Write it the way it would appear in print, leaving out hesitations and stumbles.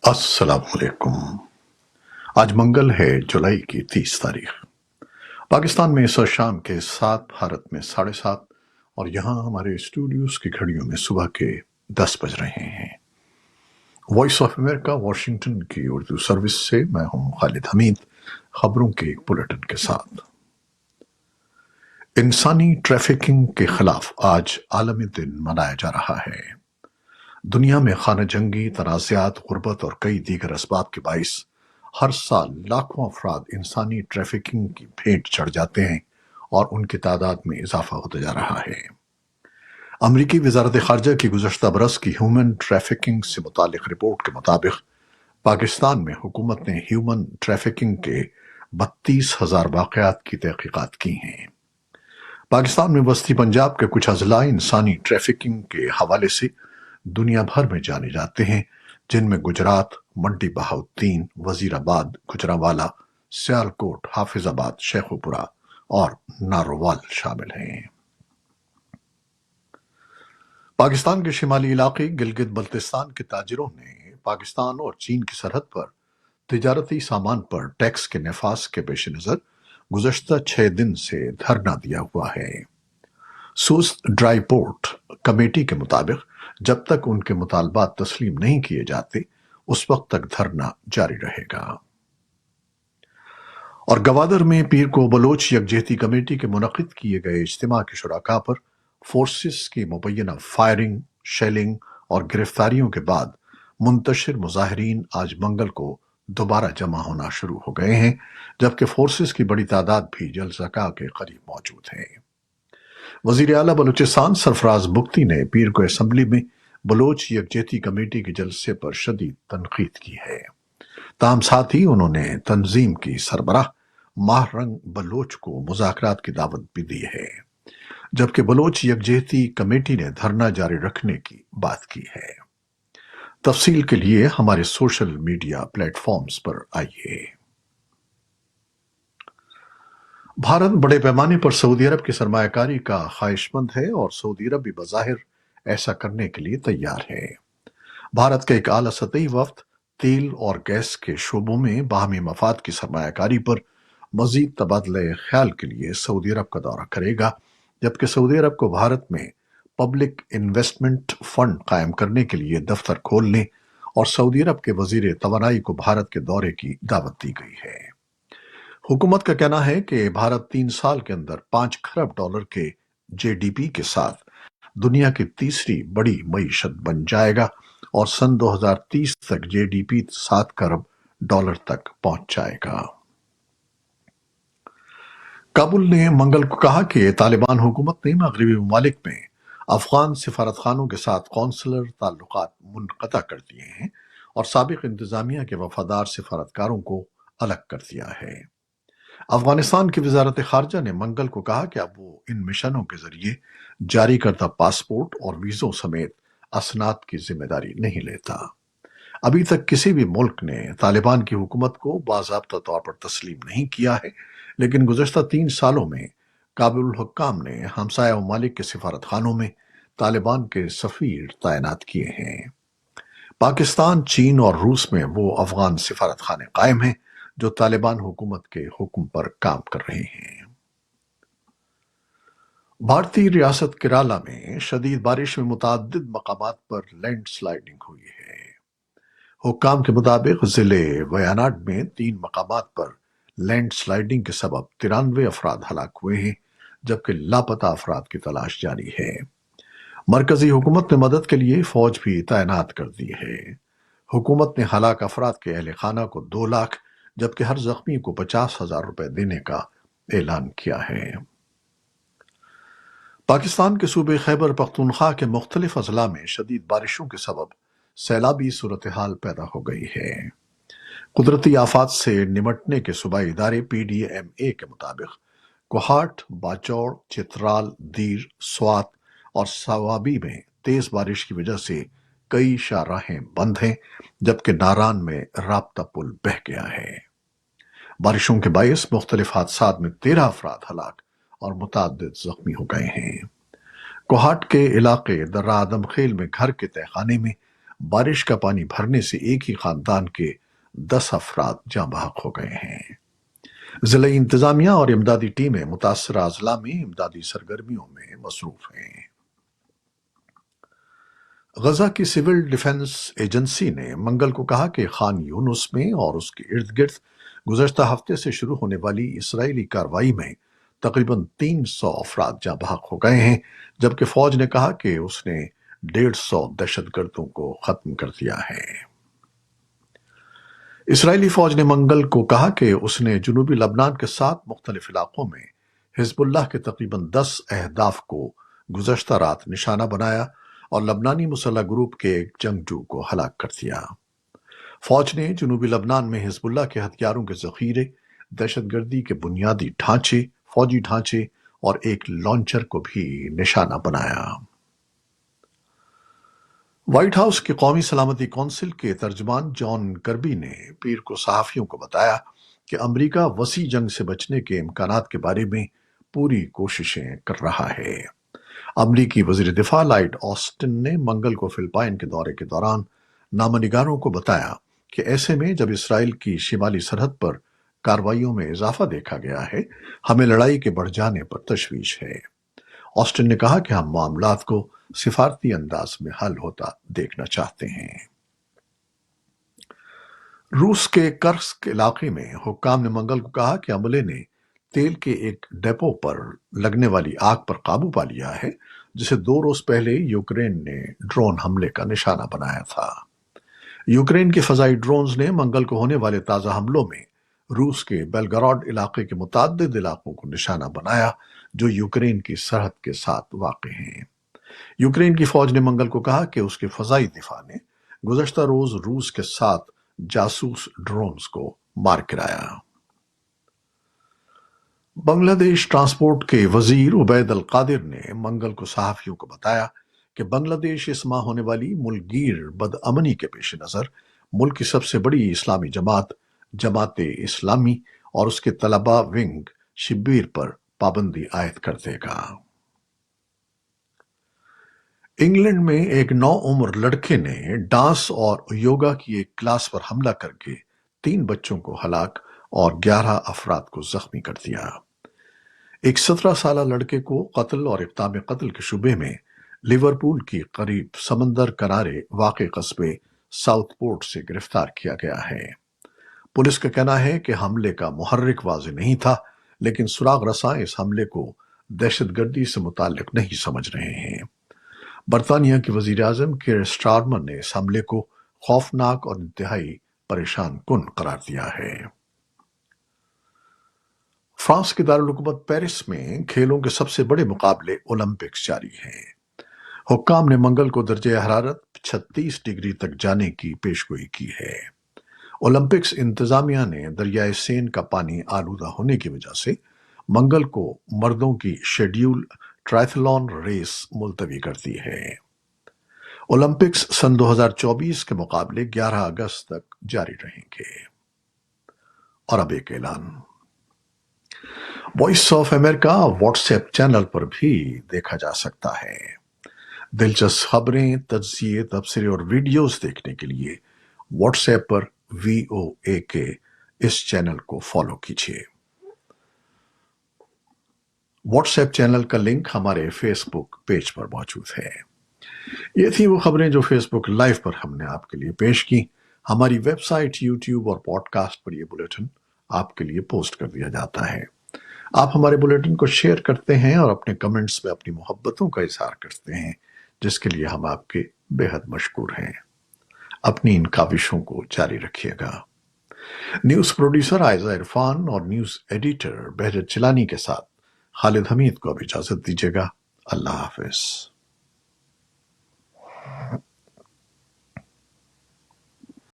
السلام علیکم۔ آج منگل ہے، جولائی کی 30 تاریخ۔ پاکستان میں اس وقت شام کے 7، بھارت میں 7:30، اور یہاں ہمارے اسٹوڈیوز کی گھڑیوں میں صبح کے 10 بج رہے ہیں۔ وائس آف امریکہ واشنگٹن کی اردو سروس سے میں ہوں خالد حمید، خبروں کے ایک بلیٹن کے ساتھ۔ انسانی ٹریفکنگ کے خلاف آج عالمی دن منایا جا رہا ہے۔ دنیا میں خانہ جنگی، تنازعات، غربت اور کئی دیگر اسباب کے باعث ہر سال لاکھوں افراد انسانی ٹریفکنگ کی بھیٹ چڑھ جاتے ہیں اور ان کی تعداد میں اضافہ ہوتا جا رہا ہے۔ امریکی وزارت خارجہ کی گزشتہ برس کی ہیومن ٹریفکنگ سے متعلق رپورٹ کے مطابق پاکستان میں حکومت نے ہیومن ٹریفکنگ کے 32,000 واقعات کی تحقیقات کی ہیں۔ پاکستان میں وسطی پنجاب کے کچھ اضلاع انسانی ٹریفکنگ کے حوالے سے دنیا بھر میں جانے جاتے ہیں، جن میں گجرات، منڈی بہاؤالدین، وزیر آباد، گوجرانوالہ، سیالکوٹ، حافظ آباد، شیخوپورہ اور نارووال شامل ہیں۔ پاکستان کے شمالی علاقے گلگت بلتستان کے تاجروں نے پاکستان اور چین کی سرحد پر تجارتی سامان پر ٹیکس کے نفاذ کے پیش نظر گزشتہ 6 دن سے دھرنا دیا ہوا ہے۔ سوست ڈرائی پورٹ کمیٹی کے مطابق جب تک ان کے مطالبات تسلیم نہیں کیے جاتے اس وقت تک دھرنا جاری رہے گا۔ اور گوادر میں پیر کو بلوچ یکجہتی کمیٹی کے منعقد کیے گئے اجتماع کے شرکاء پر فورسز کی مبینہ فائرنگ، شیلنگ اور گرفتاریوں کے بعد منتشر مظاہرین آج منگل کو دوبارہ جمع ہونا شروع ہو گئے ہیں، جبکہ فورسز کی بڑی تعداد بھی جلسہ کے قریب موجود ہے۔ وزیر اعلیٰ بلوچستان سرفراز بگٹی نے پیر کو اسمبلی میں بلوچ یکجہتی کمیٹی کے جلسے پر شدید تنقید کی ہے۔ تاہم ساتھ ہی انہوں نے تنظیم کی سربراہ ماہ رنگ بلوچ کو مذاکرات کی دعوت بھی دی ہے، جبکہ بلوچ یکجہتی کمیٹی نے دھرنا جاری رکھنے کی بات کی ہے۔ تفصیل کے لیے ہمارے سوشل میڈیا پلیٹ فارمز پر آئیے۔ بھارت بڑے پیمانے پر سعودی عرب کی سرمایہ کاری کا خواہش مند ہے اور سعودی عرب بھی بظاہر ایسا کرنے کے لیے تیار ہے۔ بھارت کا ایک اعلیٰ سطحی وفد تیل اور گیس کے شعبوں میں باہمی مفاد کی سرمایہ کاری پر مزید تبادلہ خیال کے لیے سعودی عرب کا دورہ کرے گا، جبکہ سعودی عرب کو بھارت میں پبلک انویسٹمنٹ فنڈ قائم کرنے کے لیے دفتر کھولنے اور سعودی عرب کے وزیر توانائی کو بھارت کے دورے کی دعوت دی گئی ہے۔ حکومت کا کہنا ہے کہ بھارت 3 سال کے اندر 5 کھرب ڈالر کے جے ڈی پی کے ساتھ دنیا کی تیسری بڑی معیشت بن جائے گا اور سن 2030 تک جے ڈی پی 7 کھرب ڈالر تک پہنچ جائے گا۔ کابل نے منگل کو کہا کہ طالبان حکومت نے مغربی ممالک میں افغان سفارتخانوں کے ساتھ قونصلر تعلقات منقطع کر دیے ہیں اور سابق انتظامیہ کے وفادار سفارتکاروں کو الگ کر دیا ہے۔ افغانستان کی وزارت خارجہ نے منگل کو کہا کہ اب وہ ان مشنوں کے ذریعے جاری کردہ پاسپورٹ اور ویزوں سمیت اسناد کی ذمہ داری نہیں لیتا۔ ابھی تک کسی بھی ملک نے طالبان کی حکومت کو باضابطہ طور پر تسلیم نہیں کیا ہے، لیکن گزشتہ 3 سالوں میں کابل حکام نے ہمسایہ ممالک کے سفارتخانوں میں طالبان کے سفیر تعینات کیے ہیں۔ پاکستان، چین اور روس میں وہ افغان سفارتخانے قائم ہیں جو طالبان حکومت کے حکم پر کام کر رہے ہیں۔ بھارتی ریاست کیرالہ میں شدید بارش میں متعدد مقامات پر لینڈ سلائیڈنگ ہوئی ہے۔ حکام کے مطابق ضلع ویاناڈ میں 3 مقامات پر لینڈ سلائیڈنگ کے سبب 93 افراد ہلاک ہوئے ہیں، جبکہ لاپتہ افراد کی تلاش جاری ہے۔ مرکزی حکومت نے مدد کے لیے فوج بھی تعینات کر دی ہے۔ حکومت نے ہلاک افراد کے اہل خانہ کو 2 لاکھ جبکہ ہر زخمی کو 50,000 روپے دینے کا اعلان کیا ہے۔ پاکستان کے صوبے خیبر پختونخوا کے مختلف اضلاع میں شدید بارشوں کے سبب سیلابی صورتحال پیدا ہو گئی ہے۔ قدرتی آفات سے نمٹنے کے صوبائی ادارے پی ڈی ایم اے کے مطابق کوہاٹ، باچوڑ، چترال، دیر، سوات اور سوابی میں تیز بارش کی وجہ سے کئی شاہراہیں بند ہیں، جبکہ ناران میں رابطہ پل بہہ گیا ہے۔ بارشوں کے باعث مختلف حادثات میں 13 افراد ہلاک اور متعدد زخمی ہو گئے ہیں۔ کوہاٹ کے علاقے درہ آدم خیل میں گھر کے تہخانے میں بارش کا پانی بھرنے سے ایک ہی خاندان کے 10 افراد جاں بحق ہو گئے ہیں۔ ضلعی انتظامیہ اور امدادی ٹیمیں متاثرہ اضلاع میں امدادی سرگرمیوں میں مصروف ہیں۔ غزہ کی سول ڈیفنس ایجنسی نے منگل کو کہا کہ خان یونس میں اور اس کے ارد گرد گزشتہ ہفتے سے شروع ہونے والی اسرائیلی کارروائی میں تقریباً 300 افراد جاں بحق ہو گئے ہیں، جبکہ فوج نے کہا کہ اس نے 150 دہشت گردوں کو ختم کر دیا ہے۔ اسرائیلی فوج نے منگل کو کہا کہ اس نے جنوبی لبنان کے 7 مختلف علاقوں میں حزب اللہ کے تقریباً 10 اہداف کو گزشتہ رات نشانہ بنایا اور لبنانی مسلح گروپ کے ایک جنگجو کو ہلاک کر دیا۔ فوج نے جنوبی لبنان میں حزب اللہ کے ہتھیاروں کے ذخیرے، دہشت گردی کے بنیادی ڈھانچے، فوجی ڈھانچے اور ایک لانچر کو بھی نشانہ بنایا۔ وائٹ ہاؤس کی قومی سلامتی کونسل کے ترجمان جان کربی نے پیر کو صحافیوں کو بتایا کہ امریکہ وسیع جنگ سے بچنے کے امکانات کے بارے میں پوری کوششیں کر رہا ہے۔ امریکی وزیر دفاع لائیڈ آسٹن نے منگل کو فلپائن کے دورے کے دوران نامہ نگاروں کو بتایا کہ ایسے میں جب اسرائیل کی شمالی سرحد پر کارروائیوں میں اضافہ دیکھا گیا ہے، ہمیں لڑائی کے بڑھ جانے پر تشویش ہے۔ آسٹن نے کہا کہ ہم معاملات کو سفارتی انداز میں حل ہوتا دیکھنا چاہتے ہیں۔ روس کے کرسک علاقے میں حکام نے منگل کو کہا کہ عملے نے تیل کے ایک ڈپو پر لگنے والی آگ پر قابو پا لیا ہے، جسے 2 روز پہلے یوکرین نے ڈرون حملے کا نشانہ بنایا تھا۔ یوکرین کے فضائی ڈرونز نے منگل کو ہونے والے تازہ حملوں میں روس کے بیلگراڈ علاقے کے متعدد علاقوں کو نشانہ بنایا جو یوکرین کی سرحد کے ساتھ واقع ہیں۔ یوکرین کی فوج نے منگل کو کہا کہ اس کے فضائی دفاع نے گزشتہ روز روس کے 7 جاسوس ڈرونز کو مار گرایا۔ بنگلہ دیش ٹرانسپورٹ کے وزیر عبید القادر نے منگل کو صحافیوں کو بتایا کہ بنگلہ دیش اس ماہ ہونے والی ملک گیر بدامنی کے پیش نظر ملک کی سب سے بڑی اسلامی جماعت جماعت اسلامی اور اس کے طلبہ ونگ شبیر پر پابندی عائد کر دے گا۔ انگلینڈ میں ایک 9 عمر لڑکے نے ڈانس اور یوگا کی ایک کلاس پر حملہ کر کے 3 بچوں کو ہلاک اور 11 افراد کو زخمی کر دیا۔ ایک 17 سالہ لڑکے کو قتل اور اقدام قتل کے شبے میں لیورپول کی قریب سمندر کنارے واقع قصبے ساؤتھ پورٹ سے گرفتار کیا گیا ہے۔ پولیس کا کہنا ہے کہ حملے کا محرک واضح نہیں تھا، لیکن سراغ رساں اس حملے کو دہشت گردی سے متعلق نہیں سمجھ رہے ہیں۔ برطانیہ کے وزیر اعظم کیئر سٹارمر نے اس حملے کو خوفناک اور انتہائی پریشان کن قرار دیا ہے۔ فرانس کے دارالحکومت پیرس میں کھیلوں کے سب سے بڑے مقابلے اولمپکس جاری ہیں۔ حکام نے منگل کو درجہ حرارت 36 ڈگری تک جانے کی پیشگوئی کی ہے۔ اولمپکس انتظامیہ نے دریائے سین کا پانی آلودہ ہونے کی وجہ سے منگل کو مردوں کی شیڈیول ٹرائتھلون ریس ملتوی کر دی ہے۔ اولمپکس سن 2024 کے مقابلے 11 اگست تک جاری رہیں گے۔ اور اب ایک اعلان۔ Voice of America WhatsApp channel پر بھی دیکھا جا سکتا ہے۔ دلچسپ خبریں، تجزیے، تبصرے اور ویڈیوز دیکھنے کے لیے واٹس ایپ پر VOA کے اس چینل کو فالو کیجیے۔ واٹس ایپ چینل کا لنک ہمارے فیس بک پیج پر موجود ہے۔ یہ تھی وہ خبریں جو فیس بک لائیو پر ہم نے آپ کے لیے پیش کی۔ ہماری ویب سائٹ، یوٹیوب اور پوڈ کاسٹ پر یہ بلیٹن آپ کے لیے پوسٹ کر دیا جاتا ہے۔ آپ ہمارے بلیٹن کو شیئر کرتے ہیں اور اپنے کمنٹس میں اپنی محبتوں کا اظہار کرتے ہیں، جس کے لیے ہم آپ کے بے حد مشکور ہیں۔ اپنی ان کاوشوں کو جاری رکھیے گا۔ نیوز پروڈیوسر عائزہ عرفان اور نیوز ایڈیٹر بہجت چلانی کے ساتھ خالد حمید کو اب اجازت دیجیے گا۔ اللہ حافظ۔